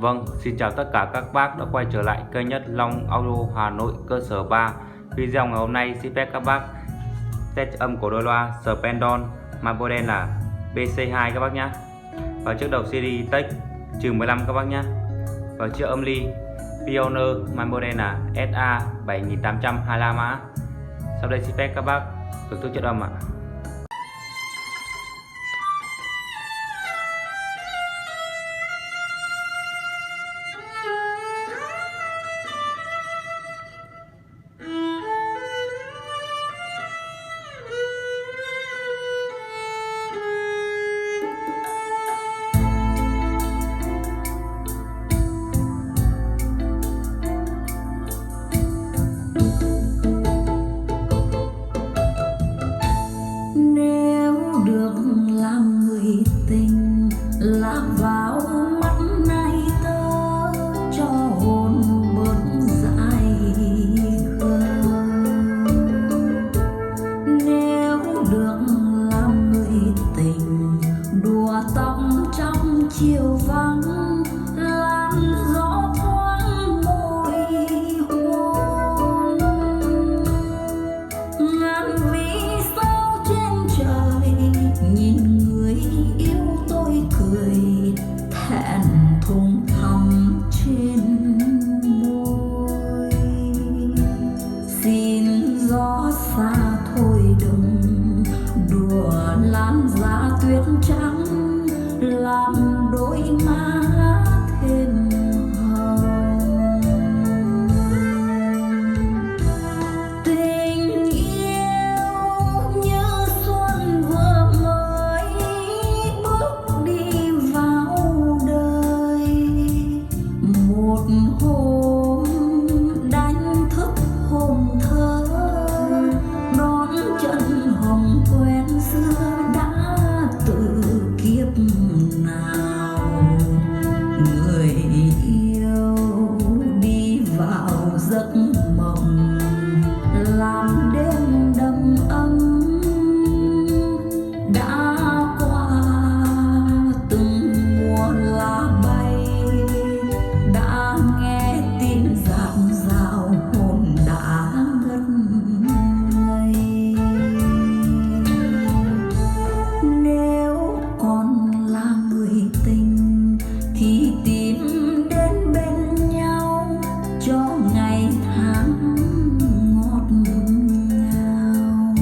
Vâng, xin chào tất cả các bác đã quay trở lại kênh Nhất Long Audio Hà Nội cơ sở 3. Video ngày hôm nay xin phép các bác test âm của đôi loa Spendon, mang model là BC2 các bác nhé. Và trước đầu CD Tech -15 các bác nhé. Và trước âm ly Pioneer, mang model là SA 7825 mã. Sau đây xin phép các bác thưởng thức chất âm ạ. Lạc vào mắt này tơ cho hồn bớt dại khờ. Nếu được làm người tình đùa tóc trong chiều vắng, lan gió thoáng môi hôn. Ngàn vì sao trên trời nhìn người yêu tôi cười thẹn thùng thầm trên môi. Xin gió xa thôi đừng đùa lan giá tuyết trắng, làm đôi má thêm hồng. Tình yêu như xuân vừa mới bước đi vào đời, một hôm đánh thức hồn thơ, đón chân hồng quen xưa đã từ kiếp nào. Người yêu đi vào giấc mộng, làm đêm đầm ấm. Đã qua từng mùa lá bay, đã nghe tin rạng rào hồn đã ngất ngây. Nếu còn là người tình thì tìm đến bên nhau cho ngày tháng ngọt ngào.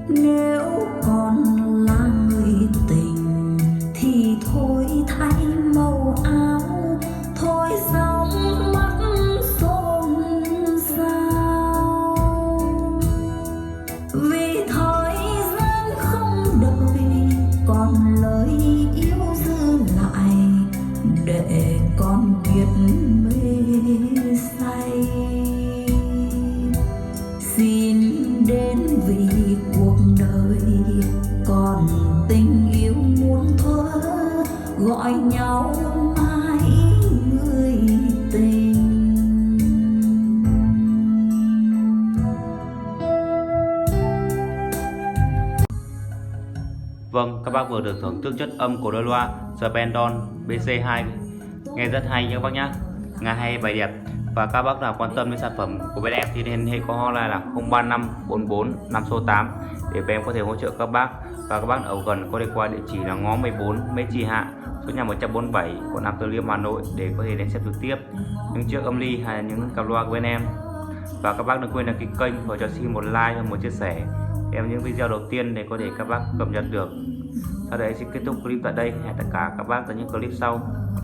Nếu còn là người tình thì thôi thay màu áo, thôi sóng mắt xôn xao. Vì thời gian không đợi, còn lời yêu giữ lại để con biết mê say. Xin đến vì cuộc đời còn tình yêu muôn thuở, gọi nhau mãi người tình. Vâng, các bác vừa được thưởng thức chất âm của đôi loa Spendon BC2, nghe rất hay nha các bác nhé, nghe hay bài đẹp. Và các bác nào quan tâm đến sản phẩm của bên em thì liên hệ qua hotline là 035 44 5 số 8 để bên em có thể hỗ trợ các bác. Và các bác ở gần có thể qua địa chỉ là ngõ 14 Mễ Trì Hạ, số nhà 147, quận Nam Từ Liêm, Hà Nội để có thể đến xem trực tiếp những chiếc âm ly hay là những cặp loa của bên em. Và các bác đừng quên đăng ký kênh và cho xin một like và một chia sẻ em những video đầu tiên để có thể các bác cập nhật được. Sau đây xin kết thúc clip tại đây. Hẹn tất cả các bác ở những clip sau.